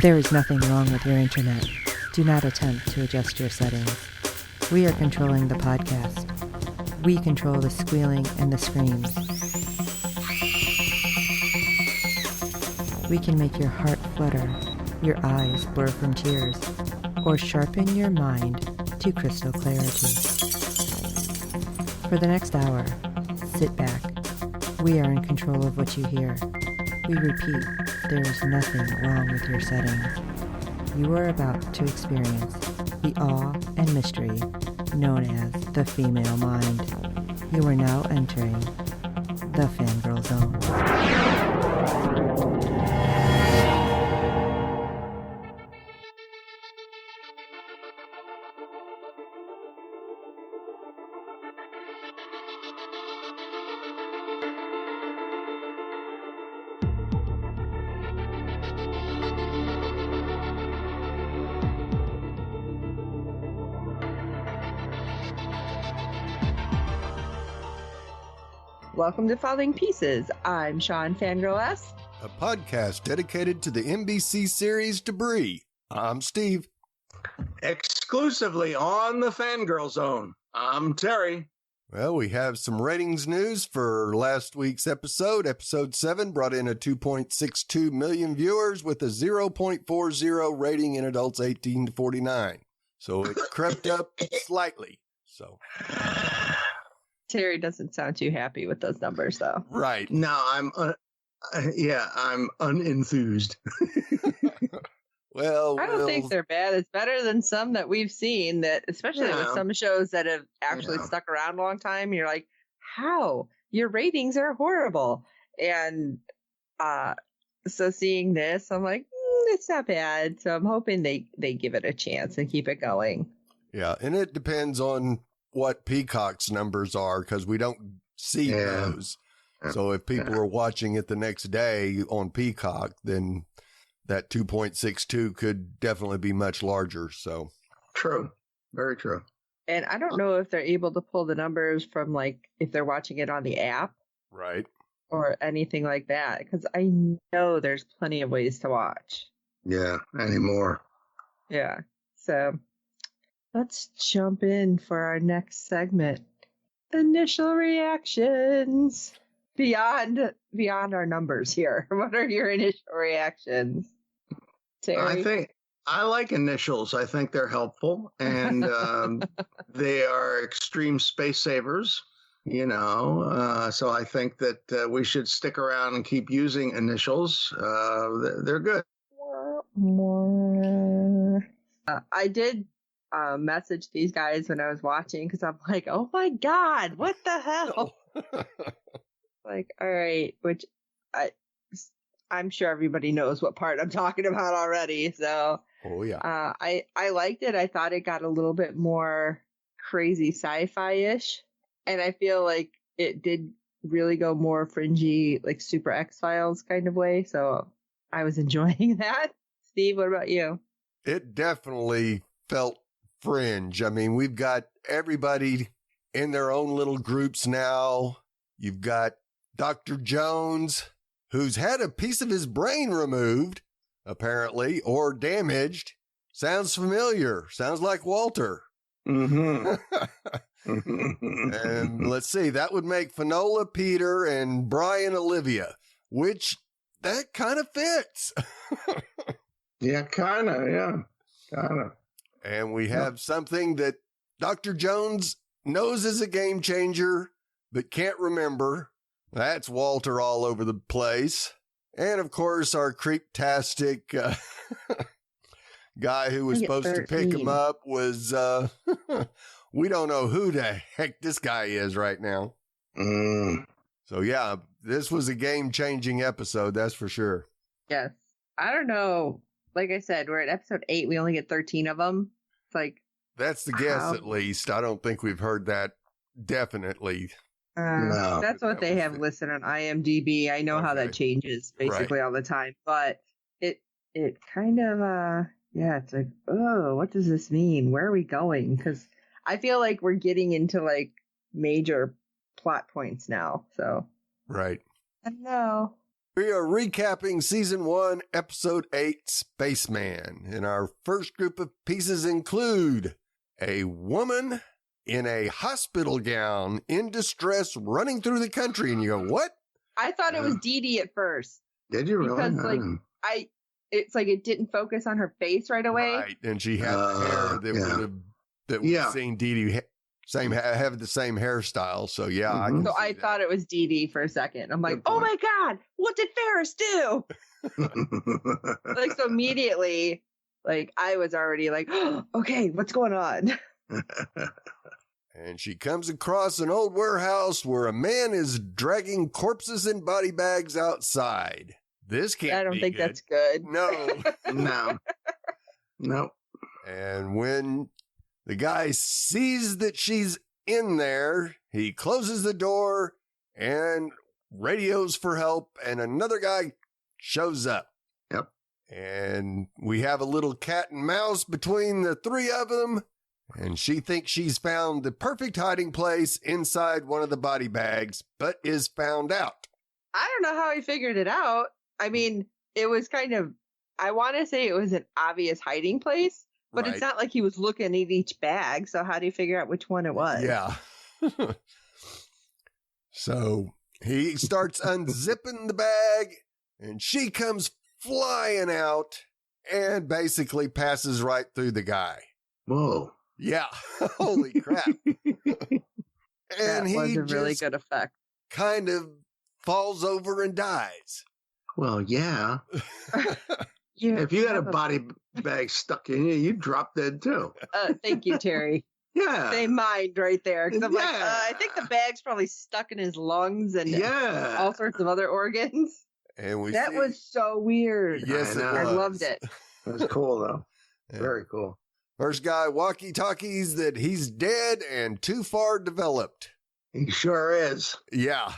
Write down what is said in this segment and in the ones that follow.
There is nothing wrong with your internet. Do not attempt to adjust your settings. We are controlling the podcast. We control the squealing and the screams. We can make your heart flutter, your eyes blur from tears, or sharpen your mind to crystal clarity. For the next hour, sit back. We are in control of what you hear. We repeat, there is nothing wrong with your settings. You are about to experience the awe and mystery known as the female mind. You are now entering the Fangirl Zone. Welcome to Falling Pieces. I'm Sean Fangirl S. A podcast dedicated to the NBC series Debris. I'm Steve. Exclusively on the Fangirl Zone. I'm Terry. Well, we have some ratings news for last week's episode. Episode 7 brought in a 2.62 million viewers with a 0.40 rating in adults 18 to 49. So it crept up slightly. So Terry doesn't sound too happy with those numbers, though. Right. No, I'm unenthused. Well, I don't think they're bad. It's better than some that we've seen, that especially with some shows that have actually stuck around a long time. You're like, how? Your ratings are horrible. And so seeing this, I'm like, it's not bad. So I'm hoping they give it a chance and keep it going. Yeah, and it depends on what Peacock's numbers are, because we don't see those. So if people are watching it the next day on Peacock, then that 2.62 could definitely be much larger. So true. Very true. And I don't know if they're able to pull the numbers from, like, if they're watching it on the app. Right. Or anything like that, because I know there's plenty of ways to watch. Yeah, anymore. Yeah. So let's jump in for our next segment. Initial reactions. Beyond our numbers here. What are your initial reactions, Terry? I like initials. I think they're helpful, and they are extreme space savers, so I think that we should stick around and keep using initials. They're good. I did message these guys when I was watching, because I'm like, oh my God, what the hell? Like, all right, which I'm sure everybody knows what part I'm talking about already. So, I liked it. I thought it got a little bit more crazy sci-fi-ish, and I feel like it did really go more fringy, like Super X-Files kind of way. So I was enjoying that. Steve, what about you? It definitely felt fringe. I mean, we've got everybody in their own little groups now. You've got Dr. Jones, who's had a piece of his brain removed, apparently, or damaged. Sounds familiar. Sounds like Walter. Mm-hmm. And let's see, that would make Finola Peter and Brian Olivia, which that kind of fits. Yeah, kind of. And we have something that Dr. Jones knows is a game changer, but can't remember. That's Walter all over the place. And, of course, our creep-tastic guy who was supposed to pick him up was, we don't know who the heck this guy is right now. So, yeah, this was a game-changing episode, that's for sure. Yes. I don't know. Like I said, we're at episode 8. We only get 13 of them. It's like, that's the guess, at least. I don't think we've heard that definitely. No. That's what they have listed on IMDb. I know how that changes basically all the time, but it kind of, it's like, oh, what does this mean? Where are we going? Because I feel like we're getting into like major plot points now. So right. I don't know. We are recapping Season 1, Episode 8, Spaceman. And our first group of pieces include a woman in a hospital gown in distress running through the country. And you go, what? I thought it was Dee Dee at first. Did you really? Because, it's like it didn't focus on her face right away. Right. And she had hair that would have seen Dee Dee have the same hairstyle. So, yeah. Mm-hmm. I thought it was Dee Dee for a second. I'm like, oh my God, what did Ferris do? Like, so immediately, like, I was already like, oh, okay, what's going on? And she comes across an old warehouse where a man is dragging corpses in body bags outside. This can't be I don't think good. that's good. No. No. And when the guy sees that she's in there, he closes the door and radios for help, and another guy shows up. Yep. And we have a little cat and mouse between the three of them, and she thinks she's found the perfect hiding place inside one of the body bags, but is found out. I don't know how he figured it out. I mean, it was kind of, I want to say it was an obvious hiding place, but Right. It's not like he was looking at each bag. So how do you figure out which one it was? Yeah. So he starts unzipping the bag, and she comes flying out and basically passes right through the guy. Whoa. Yeah. Holy crap. That And was he a really just good effect. kind of falls over and dies. Well, yeah. Yeah, If you had a body bag stuck in you, you'd drop dead too. thank you, Terry. Yeah. Same mind right there. 'Cause I'm like, Yeah. I think the bag's probably stuck in his lungs and Yeah. all sorts of other organs. And we That see, was so weird. yes, it I know. I was. loved it. It was cool though. Yeah. Very cool. First guy walkie-talkies that he's dead and too far developed. He sure is. Yeah.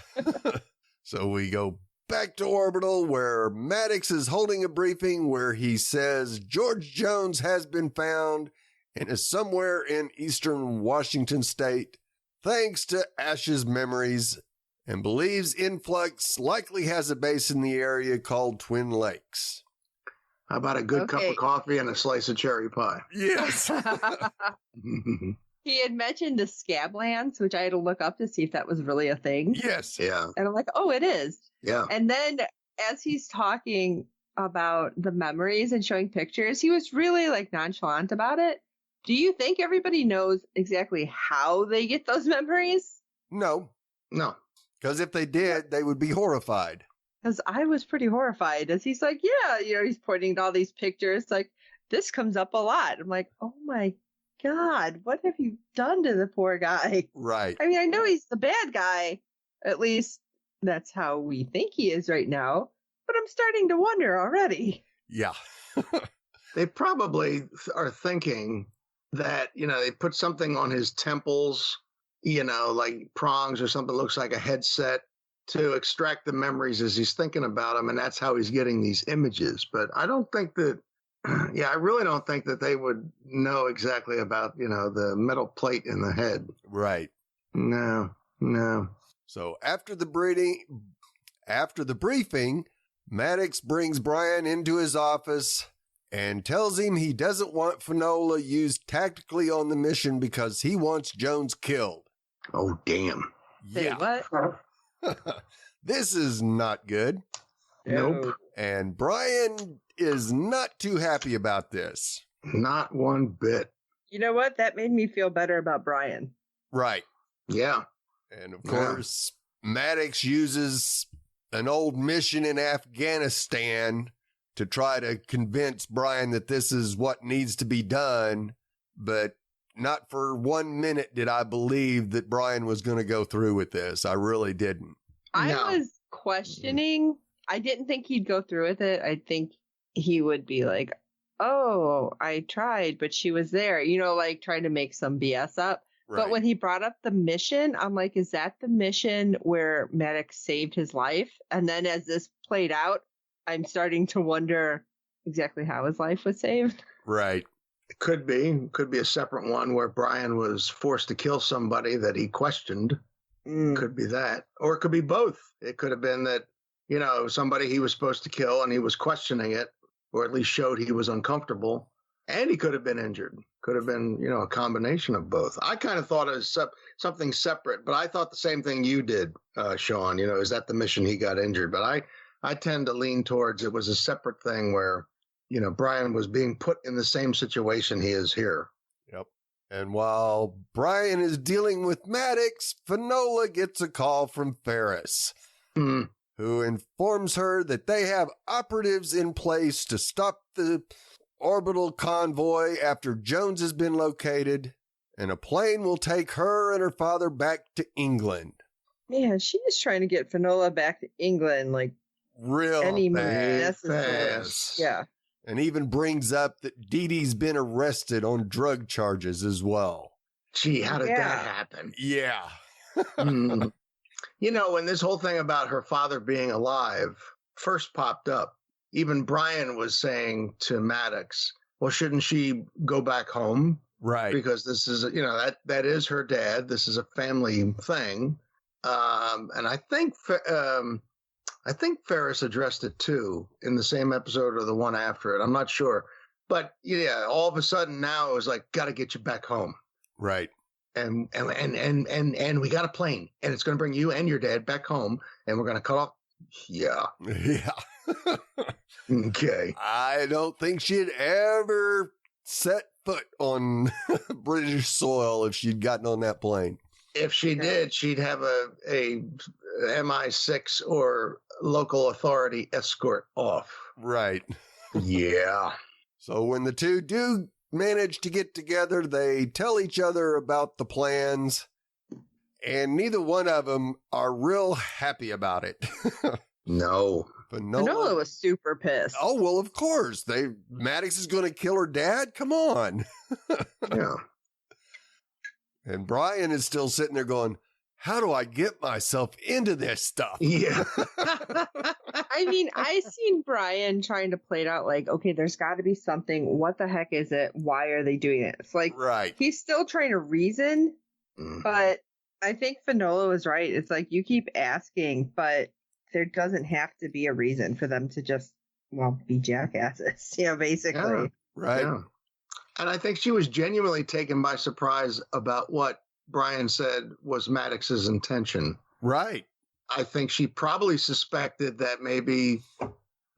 So we go back to Orbital, where Maddox is holding a briefing where he says George Jones has been found and is somewhere in eastern Washington state, thanks to Ash's memories, and believes Influx likely has a base in the area called Twin Lakes. How about a good cup Okay. of coffee and a slice of cherry pie? Yes. He had mentioned the Scablands, which I had to look up to see if that was really a thing. Yes. Yeah. And I'm like, oh, it is. Yeah. And then as he's talking about the memories and showing pictures, he was really like nonchalant about it. Do you think everybody knows exactly how they get those memories? No, No. because if they did, they would be horrified. Because I was pretty horrified as he's like, yeah, he's pointing to all these pictures. Like, this comes up a lot. I'm like, oh my God, what have you done to the poor guy? Right. I mean, I know he's the bad guy. At least that's how we think he is right now. But I'm starting to wonder already. Yeah. They probably are thinking that, they put something on his temples, like prongs or something that looks like a headset to extract the memories as he's thinking about them. And that's how he's getting these images. But I don't think that, I really don't think that they would know exactly about, the metal plate in the head. Right. No. So after the briefing, Maddox brings Brian into his office and tells him he doesn't want Finola used tactically on the mission because he wants Jones killed. Oh, damn. Say Yeah. what? This is not good. Nope. And Brian is not too happy about this. Not one bit. You know what? That made me feel better about Brian. Right. Yeah. And of Yeah. course, Maddox uses an old mission in Afghanistan to try to convince Brian that this is what needs to be done. But not for 1 minute did I believe that Brian was going to go through with this. I really didn't. I No. was questioning. I didn't think he'd go through with it. I think he would be like, oh, I tried, but she was there, like trying to make some BS up. Right. But when he brought up the mission, I'm like, is that the mission where Maddox saved his life? And then as this played out, I'm starting to wonder exactly how his life was saved. Right. It could be a separate one where Brian was forced to kill somebody that he questioned. Could be that. Or it could be both. It could have been that, somebody he was supposed to kill, and he was questioning it, or at least showed he was uncomfortable. And he could have been injured. Could have been, a combination of both. I kind of thought it was something separate, but I thought the same thing you did, Sean. Is that the mission he got injured? But I tend to lean towards it was a separate thing where, Brian was being put in the same situation he is here. Yep. And while Brian is dealing with Maddox, Finola gets a call from Ferris, who informs her that they have operatives in place to stop the orbital convoy after Jones has been located, and a plane will take her and her father back to England. Man, she is trying to get Finola back to England, like real fast. Yeah. And even brings up that Dee Dee's been arrested on drug charges as well. Gee, how did that happen? Yeah. When this whole thing about her father being alive first popped up, even Brian was saying to Maddox, well, shouldn't she go back home? Right. Because this is, that is her dad. This is a family thing. And I think Ferris addressed it too in the same episode or the one after it. I'm not sure. But yeah, all of a sudden now it was like, got to get you back home. Right. And we got a plane, and it's going to bring you and your dad back home, and we're going to cut off. Yeah. Yeah. Okay. I don't think she'd ever set foot on British soil if she'd gotten on that plane. If she did, she'd have a MI6 or local authority escort off. Right. Yeah. So when the two do manage to get together, they tell each other about the plans, and neither one of them are real happy about it. No. Finola was super pissed. Oh, well, of course. Maddox is going to kill her dad? Come on. Yeah. And Brian is still sitting there going, how do I get myself into this stuff? Yeah. I mean, I seen Brian trying to play it out like, okay, there's got to be something. What the heck is it? Why are they doing it? It's like, right. He's still trying to reason, but I think Finola was right. It's like, you keep asking, but there doesn't have to be a reason for them to just, be jackasses, basically. Yeah, right. Yeah. And I think she was genuinely taken by surprise about what Brian said was Maddox's intention. Right. I think she probably suspected that maybe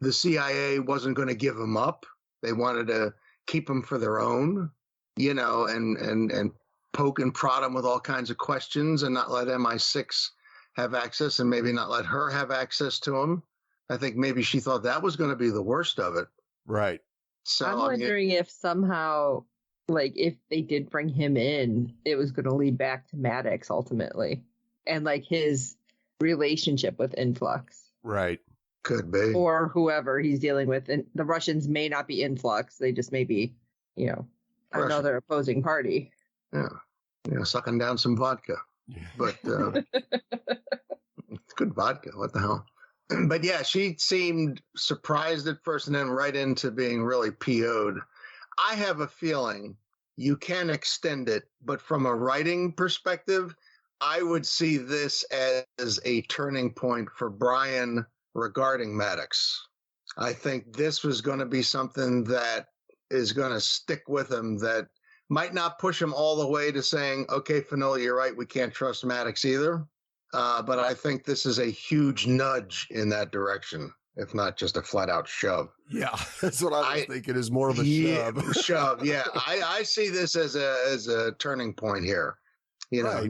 the CIA wasn't going to give him up. They wanted to keep him for their own, and poke and prod him with all kinds of questions and not let MI6 have access, and maybe not let her have access to him. I think maybe she thought that was going to be the worst of it. Right. So I'm wondering if somehow, if they did bring him in, it was going to lead back to Maddox ultimately, and his relationship with Influx. Right. Could be. Or whoever he's dealing with. And the Russians may not be Influx. They just may be, another opposing party. Yeah. Sucking down some vodka. Yeah. But it's good vodka. What the hell? But yeah, she seemed surprised at first and then right into being really PO'd. I have a feeling you can extend it, but from a writing perspective, I would see this as a turning point for Brian regarding Maddox. I think this was going to be something that is going to stick with him, that might not push him all the way to saying, okay, Finola, you're right, we can't trust Maddox either. But I think this is a huge nudge in that direction, if not just a flat-out shove. Yeah, that's what I was thinking is more of a shove. Shove, yeah. I see this as a turning point here. Right.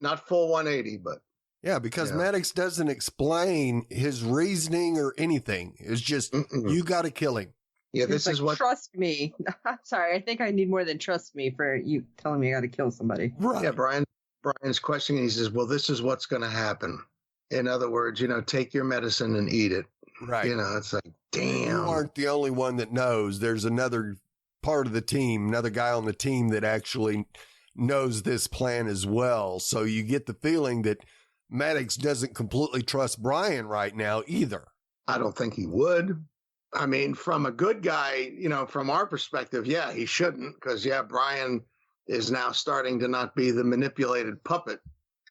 Not full 180, but... Yeah, because Maddox doesn't explain his reasoning or anything. It's just, you got to kill him. Yeah, this is what... Trust me. I'm sorry, I think I need more than trust me for you telling me I got to kill somebody. Right. Yeah, Brian's questioning, he says, well, this is what's going to happen. In other words, take your medicine and eat it. Right. It's like, damn. You aren't the only one that knows. There's another part of the team, another guy on the team that actually knows this plan as well. So you get the feeling that Maddox doesn't completely trust Brian right now either. I don't think he would. I mean, from a good guy, from our perspective, yeah, he shouldn't, because, Brian is now starting to not be the manipulated puppet.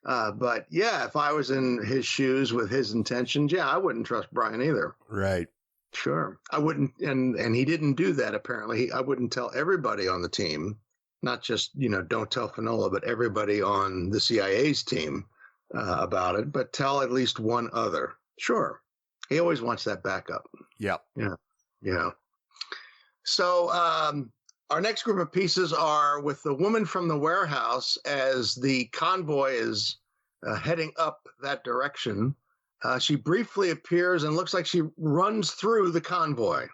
But yeah, if I was in his shoes with his intentions, yeah, I wouldn't trust Brian either. Right. Sure. I wouldn't. And he didn't do that, apparently. I wouldn't tell everybody on the team, not just, don't tell Fanola, but everybody on the CIA's team about it, but tell at least one other. Sure. He always wants that backup. Yep. Yeah. So our next group of pieces are with the woman from the warehouse as the convoy is heading up that direction. She briefly appears and looks like she runs through the convoy,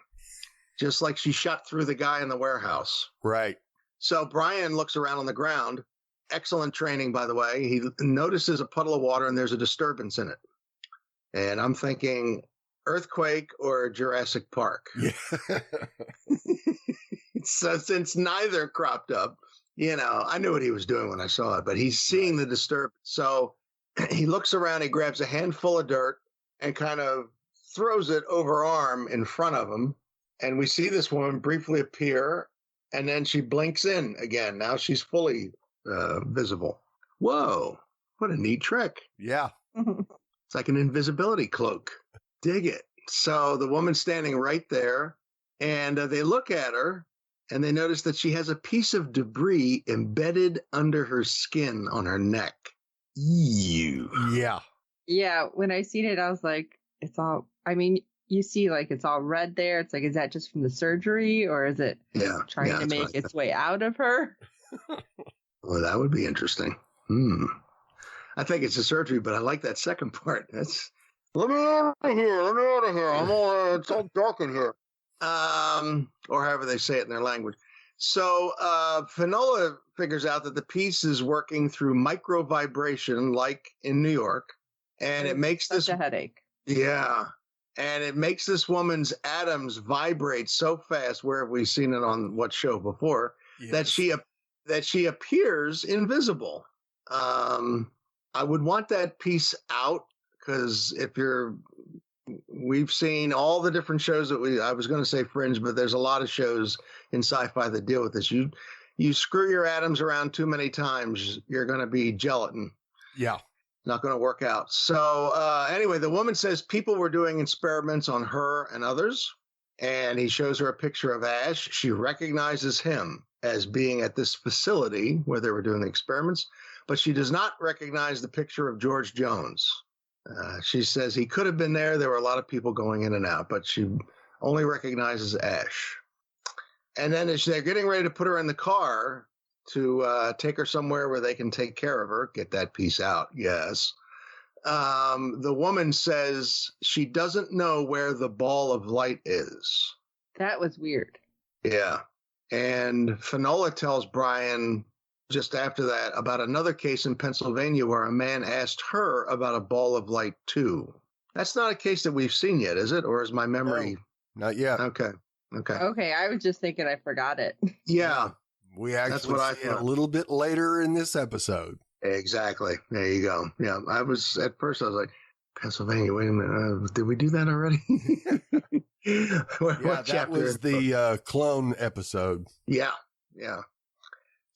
just like she shot through the guy in the warehouse. Right. So Brian looks around on the ground. Excellent training, by the way. He notices a puddle of water and there's a disturbance in it. And I'm thinking earthquake or Jurassic Park. Yeah. So since neither cropped up, I knew what he was doing when I saw it, but he's seeing the disturbance. So he looks around, he grabs a handful of dirt and kind of throws it over arm in front of him. And we see this woman briefly appear, and then she blinks in again. Now she's fully visible. Whoa, what a neat trick. Yeah. It's like an invisibility cloak. Dig it. So the woman's standing right there, and they look at her, and they notice that she has a piece of debris embedded under her skin on her neck. Ew. Yeah. Yeah, when I seen it, I was like, you see like it's all red there. It's like, is that just from the surgery, or is it trying to make its way out of her? Well, that would be interesting. I think it's a surgery, but I like that second part. Let me out of here. It's all dark in here. Or however they say it in their language. So Fanola figures out that the piece is working through micro vibration, like in New York, and it makes this a headache. Yeah, and it makes this woman's atoms vibrate so fast. Where have we seen it on what show before? Yes. That she appears invisible. I would want that piece out, because we've seen all the different shows I was going to say Fringe, but there's a lot of shows in sci-fi that deal with this. You screw your atoms around too many times, you're going to be gelatin. Yeah. Not going to work out. So anyway, the woman says people were doing experiments on her and others, and he shows her a picture of Ash. She recognizes him as being at this facility where they were doing the experiments, but she does not recognize the picture of George Jones. She says he could have been there. There were a lot of people going in and out, but she only recognizes Ash. And then as they're getting ready to put her in the car to take her somewhere where they can take care of her, get that piece out, yes. The woman says she doesn't know where the ball of light is. That was weird. Yeah. And Fanola tells Brian just after that about another case in Pennsylvania where a man asked her about a ball of light too. That's not a case that we've seen yet, is it? Or is my memory? No, not yet. Okay. I was just thinking I forgot it. Yeah. We actually see it a little bit later in this episode. Exactly. There you go. Yeah. At first I was like, Pennsylvania, wait a minute. Did we do that already? What that was the clone episode. Yeah.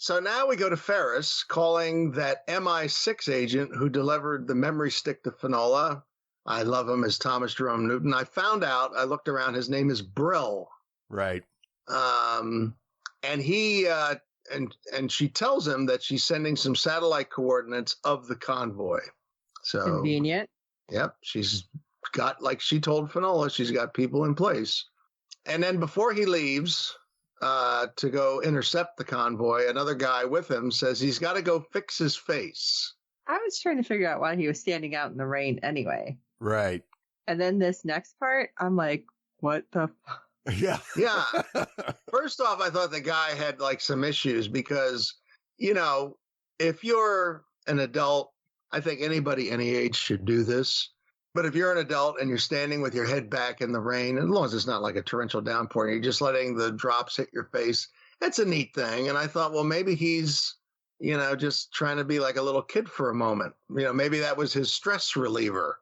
So now we go to Ferris calling that MI6 agent who delivered the memory stick to Fanola. I love him as Thomas Jerome Newton. I found out, I looked around, his name is Brill. Right. And he and she tells him that she's sending some satellite coordinates of the convoy. So convenient. Yep. She's got, like she told Fanola, she's got people in place. And then before he leaves to go intercept the convoy, another guy with him says he's got to go fix his face. I was trying to figure out why he was standing out in the rain anyway. Right. And then this next part, I'm like, what the Yeah. Yeah. First off, I thought the guy had like some issues because, if you're an adult, I think anybody any age should do this. But if you're an adult and you're standing with your head back in the rain, as long as it's not like a torrential downpour, you're just letting the drops hit your face, that's a neat thing. And I thought, well, maybe he's, just trying to be like a little kid for a moment. Maybe that was his stress reliever.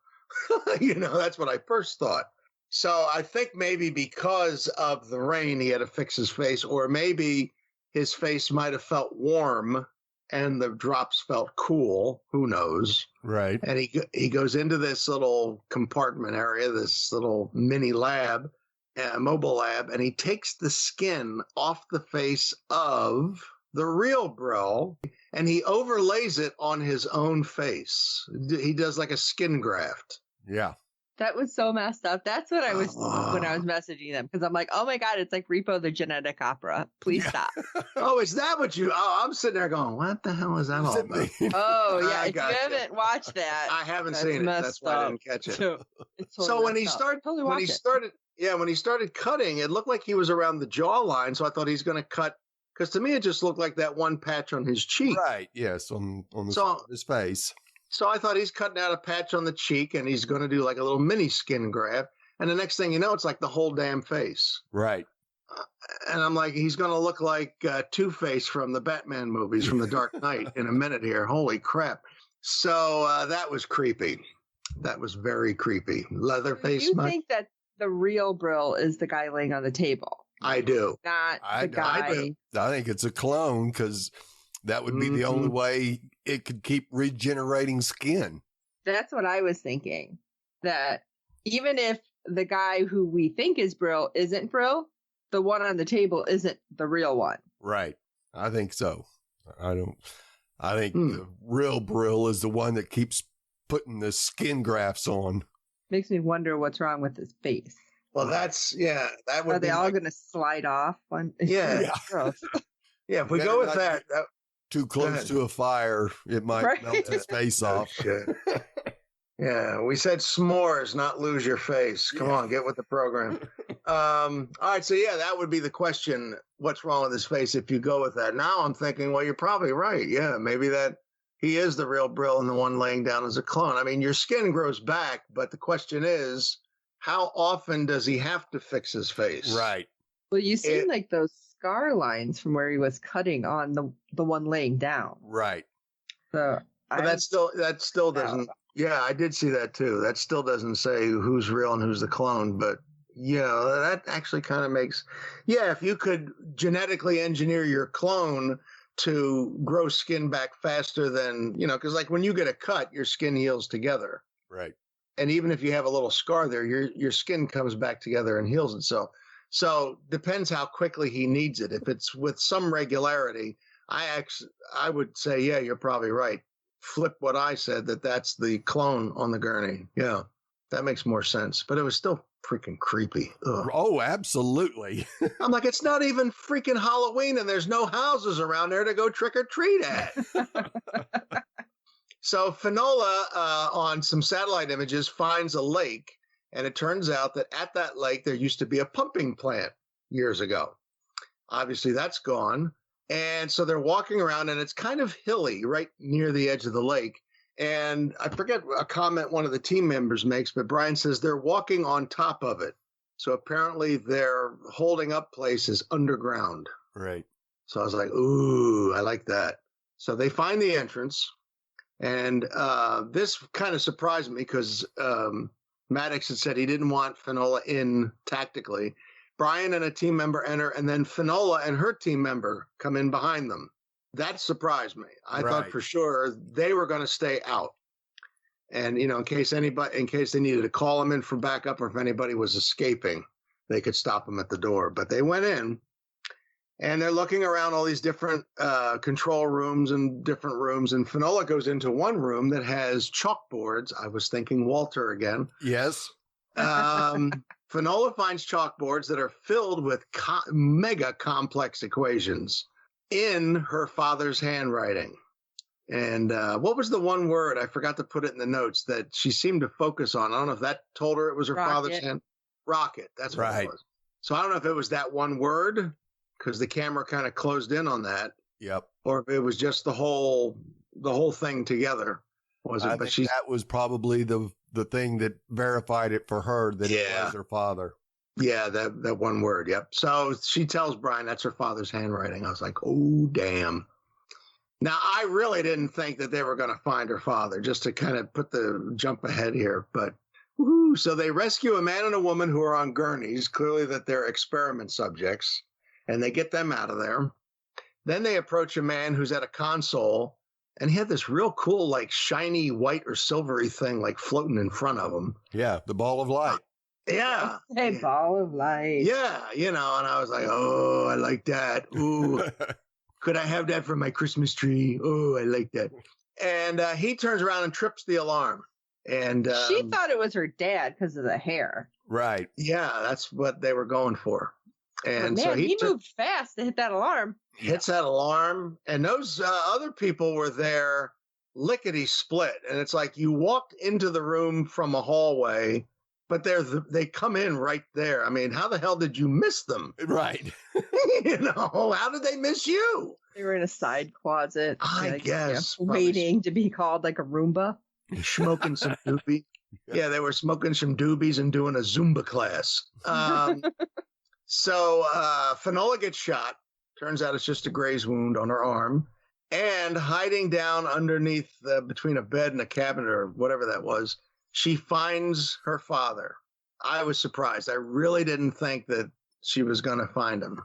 That's what I first thought. So I think maybe because of the rain, he had to fix his face, or maybe his face might have felt warm and the drops felt cool. Who knows? Right. And he goes into this little compartment area, this little mini lab, mobile lab, and he takes the skin off the face of the real Brill, and he overlays it on his own face. He does like a skin graft. Yeah. That was so messed up. That's what I was when I was messaging them, because I'm like, oh my God, it's like Repo the Genetic Opera. Please stop. Oh, is that what you? Oh, I'm sitting there going, what the hell is that all about? Oh yeah, I if you haven't watched that, I haven't seen it. That's why I didn't catch it. So when he started, when he started cutting, it looked like he was around the jawline. So I thought he's going to cut, because to me it just looked like that one patch on his cheek. Right. Yes. On his face. So I thought he's cutting out a patch on the cheek, and he's going to do like a little mini skin graft. And the next thing you know, it's like the whole damn face. Right. And I'm like, he's going to look like Two-Face from the Batman movies from The Dark Knight in a minute here. Holy crap. So that was creepy. That was very creepy. Leatherface. Do you think that the real Brill is the guy laying on the table? I do. Not the guy. I do. I think it's a clone, because that would be the only way it could keep regenerating skin. That's what I was thinking. That even if the guy who we think is Brill isn't Brill, the one on the table isn't the real one. Right. I think so. I think the real Brill is the one that keeps putting the skin grafts on. Makes me wonder what's wrong with his face. Well, that would Are they all going to slide off? Yeah. Yeah, if we go with that. Too close to a fire, it might melt his face off. Yeah, we said s'mores, not lose your face. Come on, get with the program. All right, so that would be the question. What's wrong with his face if you go with that? Now I'm thinking, well, you're probably right. Yeah, maybe that he is the real Brill and the one laying down as a clone. I mean, your skin grows back, but the question is, how often does he have to fix his face? Right. Well, you see like those scar lines from where he was cutting on the one laying down. Right. So but that still doesn't. Yeah, I did see that too. That still doesn't say who's real and who's the clone, but that actually kind of makes. Yeah, if you could genetically engineer your clone to grow skin back faster than, because like when you get a cut, your skin heals together. Right. And even if you have a little scar there, your skin comes back together and heals itself. So depends how quickly he needs it. If it's with some regularity, I would say, yeah, you're probably right. Flip what I said, that's the clone on the gurney. Yeah, that makes more sense. But it was still freaking creepy. Ugh. Oh, absolutely. I'm like, it's not even freaking Halloween, and there's no houses around there to go trick or treat at. So Finola, on some satellite images, finds a lake. And it turns out that at that lake, there used to be a pumping plant years ago. Obviously, that's gone. And so they're walking around, and it's kind of hilly right near the edge of the lake. And I forget a comment one of the team members makes, but Brian says they're walking on top of it. So apparently their holding up place is underground. Right. So I was like, ooh, I like that. So they find the entrance. And this kind of surprised me because Maddox had said he didn't want Finola in tactically. Brian and a team member enter, and then Finola and her team member come in behind them. That surprised me. I thought for sure they were going to stay out. And, in case they needed to call them in for backup, or if anybody was escaping, they could stop them at the door. But they went in, and they're looking around all these different control rooms and different rooms. And Finola goes into one room that has chalkboards. I was thinking Walter again. Yes. Finola finds chalkboards that are filled with mega complex equations in her father's handwriting. And what was the one word? I forgot to put it in the notes that she seemed to focus on. I don't know if that told her it was her father's hand. Rocket. That's what it was. So I don't know if it was that one word, because the camera kind of closed in on that. Yep. Or if it was just the whole thing together. Was it? I think that was probably the thing that verified it for her that it was her father. Yeah, that one word. Yep. So she tells Brian that's her father's handwriting. I was like, oh, damn. Now, I really didn't think that they were going to find her father, just to kind of put the jump ahead here. But woohoo. So they rescue a man and a woman who are on gurneys, clearly that they're experiment subjects, and they get them out of there. Then they approach a man who's at a console, and he had this real cool, like shiny white or silvery thing, like floating in front of him. Yeah, the ball of light. Yeah. Hey, ball of light. Yeah, and I was like, oh, I like that. Ooh, could I have that for my Christmas tree? Oh, I like that. And he turns around and trips the alarm. And she thought it was her dad because of the hair. Right. Yeah, that's what they were going for. And but man, so he moved fast to hit that alarm. Hits that alarm, and those other people were there lickety split. And it's like you walked into the room from a hallway, but they come in right there. I mean, how the hell did you miss them? Right. How did they miss you? They were in a side closet. I guess. Waiting to be called like a Roomba. Smoking some doobies. Yeah, they were smoking some doobies and doing a Zumba class. So Finola gets shot. Turns out it's just a graze wound on her arm. And hiding down underneath between a bed and a cabinet or whatever that was, she finds her father. I was surprised. I really didn't think that she was going to find him.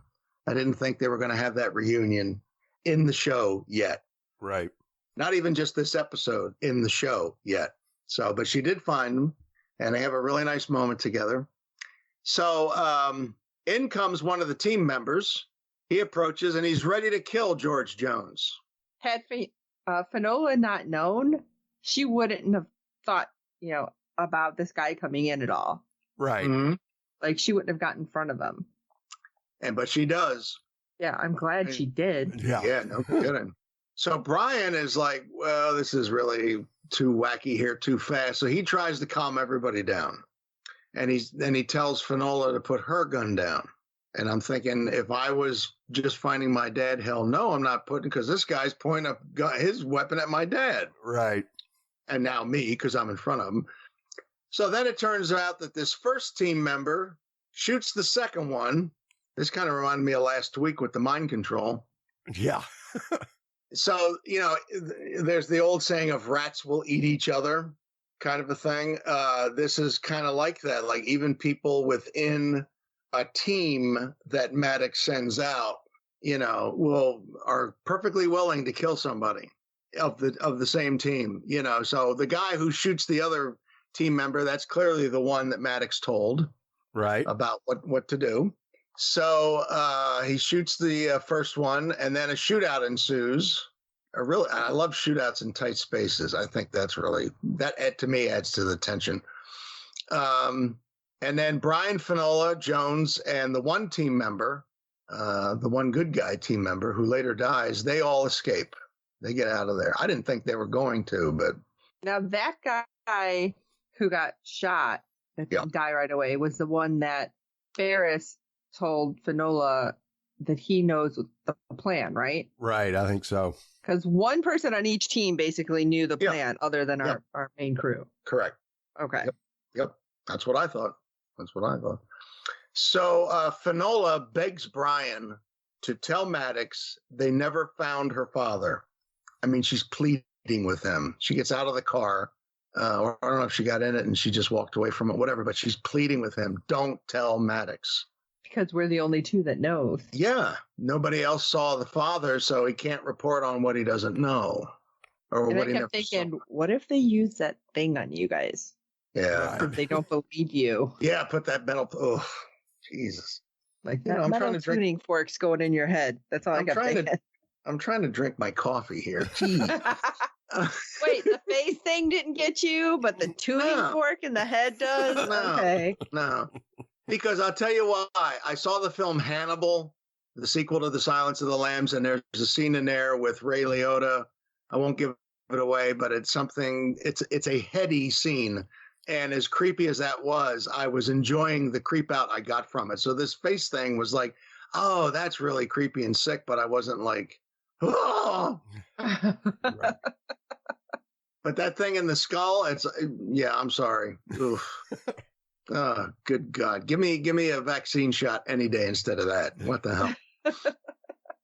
I didn't think they were going to have that reunion in the show yet. Right. Not even just this episode, in the show yet. So, but she did find him, and they have a really nice moment together. So in comes one of the team members. He approaches, and he's ready to kill George Jones. Had Finola not known, she wouldn't have thought, about this guy coming in at all. Right. Mm-hmm. Like, she wouldn't have got in front of him. But she does. Yeah, I'm glad she did. Yeah, no kidding. So Brian is like, well, this is really too wacky here, too fast. So he tries to calm everybody down. And he tells Finola to put her gun down. And I'm thinking, if I was just finding my dad, hell no, I'm not putting, because this guy's pointing his weapon at my dad. Right. And now me, because I'm in front of him. So then it turns out that this first team member shoots the second one. This kind of reminded me of last week with the mind control. Yeah. So, there's the old saying of rats will eat each other kind of a thing. This is kind of like that. Like even people within a team that Maddox sends out, are perfectly willing to kill somebody of the same team, So the guy who shoots the other team member, that's clearly the one that Maddox told right about what to do. So he shoots the first one, and then a shootout ensues. I love shootouts in tight spaces. I think that's really to me adds to the tension. And then Brian, Finola, Jones, and the one team member, the one good guy team member who later dies, they all escape. They get out of there. I didn't think they were going to, but now that guy who got shot that didn't die right away was the one that Ferris told Finola that he knows the plan, right? Right, I think so. Because one person on each team basically knew the plan other than our main crew. Correct. Okay. Yep. That's what I thought. So Finola begs Brian to tell Maddox they never found her father. I mean, she's pleading with him. She gets out of the car. Or I don't know if she got in it and she just walked away from it, whatever, but she's pleading with him. Don't tell Maddox. Because we're the only two that know. Yeah. Nobody else saw the father, so he can't report on what he doesn't know. And I kept thinking, what if they use that thing on you guys? Yeah. Because they don't believe you. Yeah, put that metal. Oh, Jesus. Like that metal tuning fork's going in your head. That's all I kept thinking. I'm trying to drink my coffee here. Wait, the face thing didn't get you, but the tuning fork in the head does? Okay. No. Because I'll tell you why. I saw the film Hannibal, the sequel to The Silence of the Lambs, and there's a scene in there with Ray Liotta. I won't give it away, but it's a heady scene. And as creepy as that was, I was enjoying the creep out I got from it. So this face thing was like, oh, that's really creepy and sick, but I wasn't like, oh. Right. But that thing in the skull, I'm sorry. Oof. Oh, good God. Give me a vaccine shot any day instead of that. What the hell?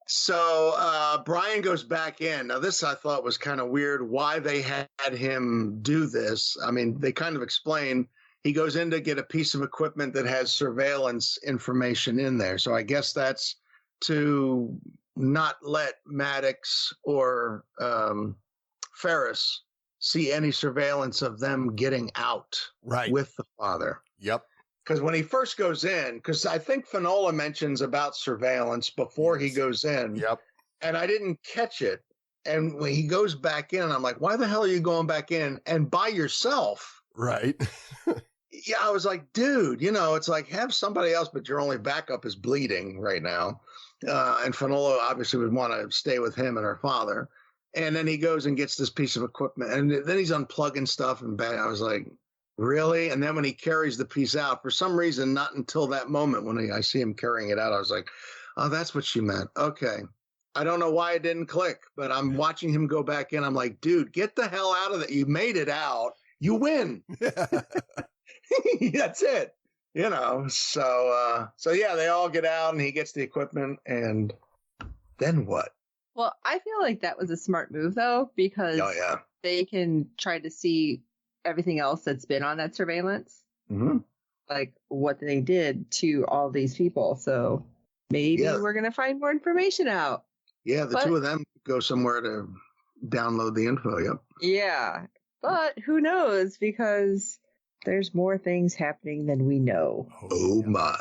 So Brian goes back in. Now, this I thought was kind of weird why they had him do this. I mean, they kind of explain he goes in to get a piece of equipment that has surveillance information in there. So I guess that's to not let Maddox or Ferris see any surveillance of them getting out with the father. Yep. Because when he first goes in, because I think Finola mentions about surveillance before he goes in. Yep. And I didn't catch it. And when he goes back in, I'm like, why the hell are you going back in and by yourself? Right. Yeah, I was like, dude, it's like have somebody else, but your only backup is bleeding right now. And Finola obviously would want to stay with him and her father. And then he goes and gets this piece of equipment. And then he's unplugging stuff. And I was like, really? And then when he carries the piece out, for some reason, not until that moment when I see him carrying it out, I was like, oh, that's what she meant. Okay. I don't know why it didn't click, but I'm watching him go back in. I'm like, dude, get the hell out of that. You made it out. You win. That's it. So yeah, they all get out and he gets the equipment. And then what? Well, I feel like that was a smart move, though, because they can try to see everything else that's been on that surveillance, like what they did to all these people. So maybe we're going to find more information out. Yeah, the two of them go somewhere to download the info. Yep. Yeah, but who knows? Because there's more things happening than we know. Oh, my.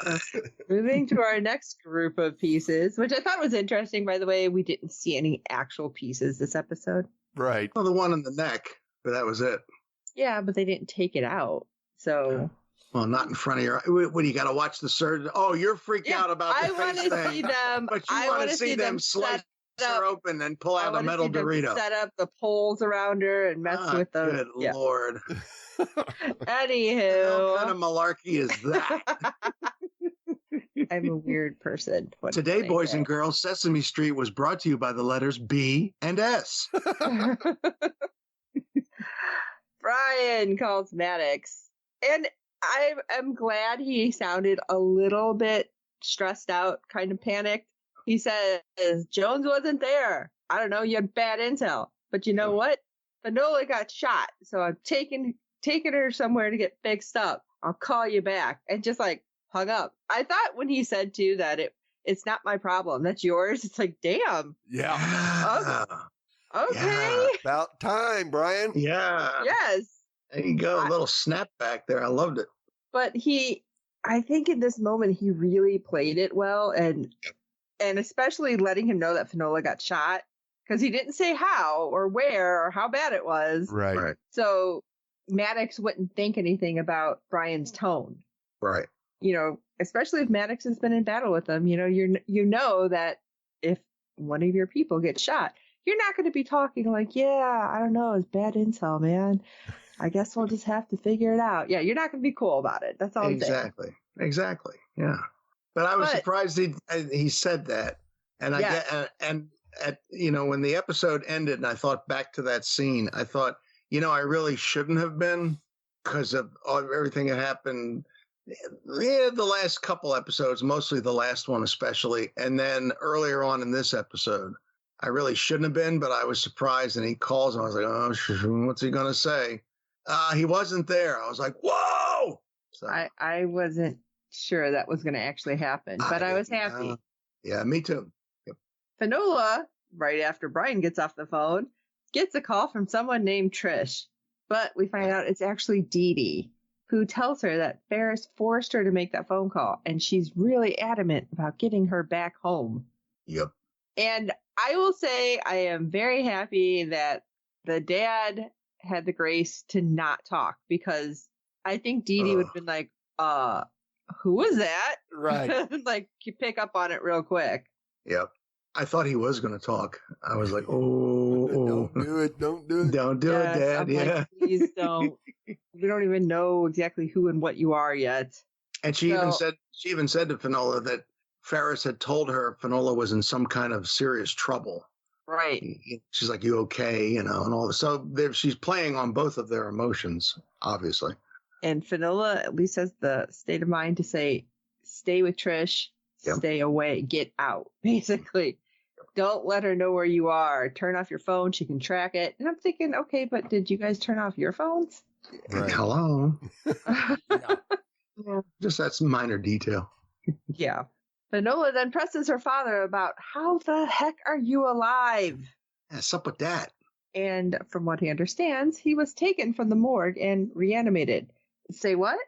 Moving to our next group of pieces, which I thought was interesting, by the way. We didn't see any actual pieces this episode. Right. Well, the one in the neck, but that was it. Yeah, but they didn't take it out. So. Well, not in front of your. What do you got to watch the surgeon? Oh, you're freaked out about the face thing. I want to see them. But you want to see them slice her open and pull out a metal Dorito. Set up the poles around her and mess with them. Good Lord. Anywho. What kind of malarkey is that? I'm a weird person. Today, boys and girls, Sesame Street was brought to you by the letters B and S. Brian calls Maddox. And I am glad he sounded a little bit stressed out, kind of panicked. He says, Jones wasn't there. I don't know, you had bad intel. But you know what? Finola got shot. So I'm taking her somewhere to get fixed up. I'll call you back. And just like hung up. I thought when he said too that it's not my problem. That's yours. It's like, damn. Yeah. Okay. Yeah. About time, Brian. Yeah. Yes. There you go. A little snap back there. I loved it. But I think in this moment, he really played it well. And especially letting him know that Finola got shot. Because he didn't say how or where or how bad it was. Right. So Maddox wouldn't think anything about Brian's tone. Right. Especially if Maddox has been in battle with them, you know that if one of your people gets shot, you're not going to be talking like, yeah, I don't know, it's bad intel, man. I guess we'll just have to figure it out. Yeah, you're not going to be cool about it. That's all I'm saying. Exactly. Yeah. But I was surprised he said that. And when the episode ended and I thought back to that scene, I thought, I really shouldn't have been because of everything that happened. Yeah, the last couple episodes, mostly the last one especially. And then earlier on in this episode, I really shouldn't have been, but I was surprised. And he calls and I was like, oh, what's he going to say? He wasn't there. I was like, whoa. So, I wasn't sure that was going to actually happen, but I was happy. Yeah, me too. Yep. Finola, right after Brian gets off the phone, gets a call from someone named Trish. But we find out it's actually Dee Dee, who tells her that Ferris forced her to make that phone call, and she's really adamant about getting her back home. Yep. And I will say I am very happy that the dad had the grace to not talk, because I think Dee Dee would have been like, who was that? Right. Like, you pick up on it real quick. Yep. I thought he was going to talk. I was like, oh. Don't do it. Don't do it. Don't do it, Dad. I'm like, please don't. We don't even know exactly who and what you are yet. And she even said to Finola that Ferris had told her Finola was in some kind of serious trouble. Right. She's like, you okay? And all this. So she's playing on both of their emotions, obviously. And Finola at least has the state of mind to say, stay with Trish, stay away, get out, basically. Don't let her know where you are. Turn off your phone. She can track it. And I'm thinking, okay, but did you guys turn off your phones? Right. Hello. Yeah. Just that's minor detail. Yeah. Finola then presses her father about how the heck are you alive? What's up with that? And from what he understands, he was taken from the morgue and reanimated. Say what?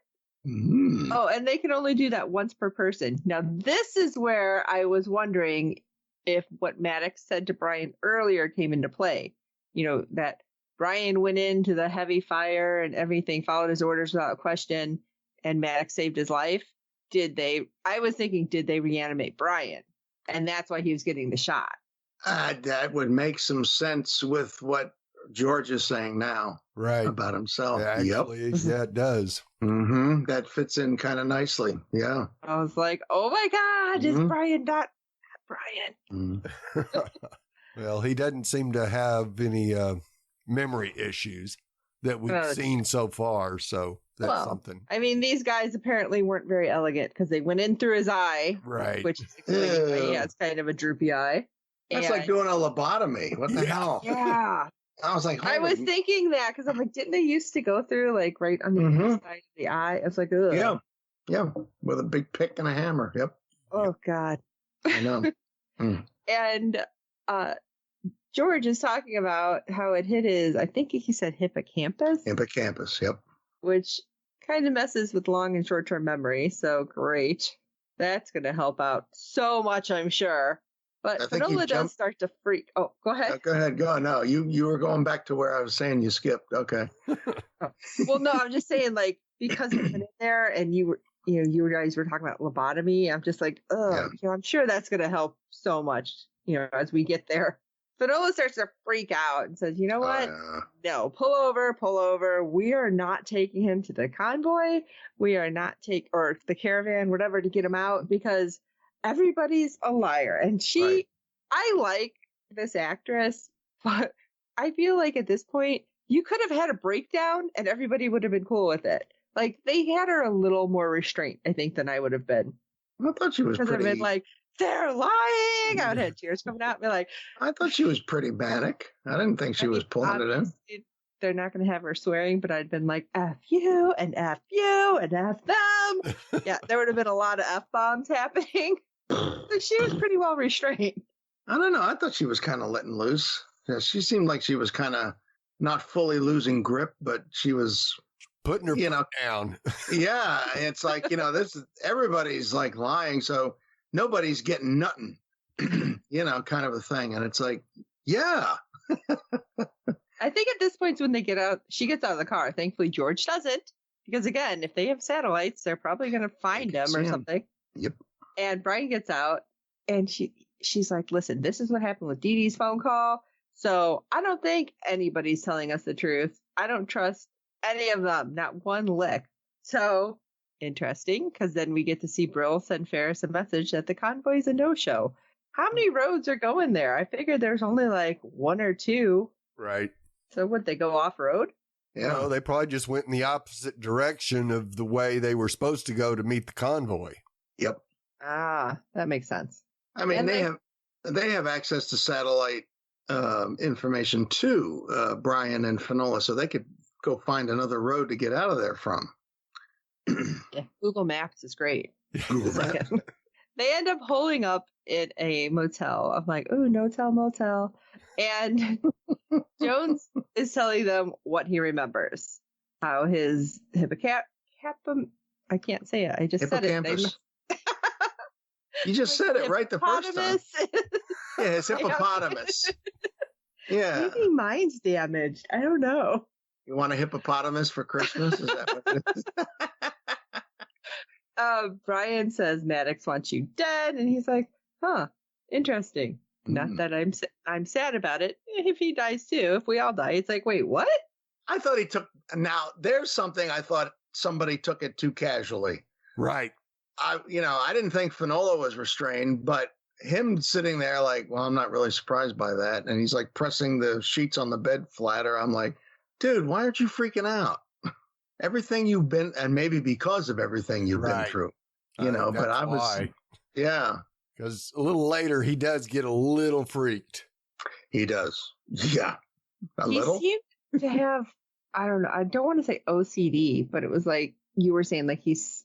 Mm. Oh, and they can only do that once per person. Now, this is where I was wondering if what Maddox said to Brian earlier came into play. You know, that Brian went into the heavy fire and everything, followed his orders without question, and Maddox saved his life. I was thinking, did they reanimate Brian? And that's why he was getting the shot. That would make some sense with what George is saying now about himself. Yeah, actually, yeah, it does. Mm-hmm. That fits in kind of nicely. Yeah. I was like, oh my God, is Brian not Brian? Well, he doesn't seem to have any memory issues that we've seen so far, so that's something. I mean, these guys apparently weren't very elegant because they went in through his eye, right? Which is explaining why he has kind of a droopy eye. That's like doing a lobotomy. What the hell? Yeah. I was like, I was thinking that because I'm like, didn't they used to go through like right on the inside of the eye? It's like, ugh. Yeah, with a big pick and a hammer. Yep. Oh God. I know. And George is talking about how it hit his, I think he said hippocampus. Hippocampus, yep. Which kind of messes with long and short-term memory. So great. That's going to help out so much, I'm sure. But Finola does start to freak. Oh, go ahead. Go ahead. Go. No, you were going back to where I was saying you skipped. Okay. Well, no, I'm just saying, like, because you've been in there and you guys were talking about lobotomy. I'm just like, I'm sure that's going to help so much, as we get there. Finola starts to freak out and says, you know what? No, pull over. We are not taking him to the convoy. We are not or the caravan, whatever, to get him out because everybody's a liar. And I like this actress, but I feel like at this point, you could have had a breakdown and everybody would have been cool with it. Like, they had her a little more restraint, I think, than I would have been. I thought she was pretty... Because I've been like, they're lying! I would have tears coming out and be like... I thought she was pretty manic. I didn't think she was pulling it in. They're not going to have her swearing, but I'd been like, F you, and F you, and F them. Yeah, there would have been a lot of F-bombs happening. But she was pretty well restrained. I don't know. I thought she was kind of letting loose. Yeah, she seemed like she was kind of not fully losing grip, but she was... putting her down. Yeah, it's like, everybody's like lying, so nobody's getting nothing, kind of a thing. And it's like, yeah. I think at this point when they get out, she gets out of the car. Thankfully, George doesn't. Because again, if they have satellites, they're probably going to find him or something. Yep. And Brian gets out and she's like, listen, this is what happened with Dee Dee's phone call. So I don't think anybody's telling us the truth. I don't trust any of them, not one lick. So interesting, because then we get to see Brill send Ferris a message that the convoy's a no-show. How many roads are going there? I figured there's only like one or two. Right. So would they go off-road? Yeah. No, they probably just went in the opposite direction of the way they were supposed to go to meet the convoy. Yep. Ah, that makes sense. I mean, they have access to satellite information too, Brian and Finola, so they could go find another road to get out of there from. Yeah, Google Maps is great. Google Maps. They end up holding up in a motel. I'm like, ooh, no-tell motel. And Jones is telling them what he remembers. How his I can't say it. I just said it. You just said it right the first time. Yeah, it's hippopotamus. Yeah. Maybe mine's damaged. I don't know. You want a hippopotamus for Christmas? Is that what it is? Brian says Maddox wants you dead, and he's like, huh, interesting. Not that I'm sad about it. If he dies too, if we all die, it's like, wait, what? I thought he took. Now there's something I thought somebody took it too casually. Right. I didn't think Finola was restrained, but him sitting there like, well, I'm not really surprised by that. And he's like pressing the sheets on the bed flatter. I'm like, dude, why aren't you freaking out? Everything you've been, and maybe because of everything you've been through, but I was, yeah. Because a little later, he does get a little freaked. He does. Yeah. Little. He seemed to have, I don't know, I don't want to say OCD, but it was like you were saying, like he's,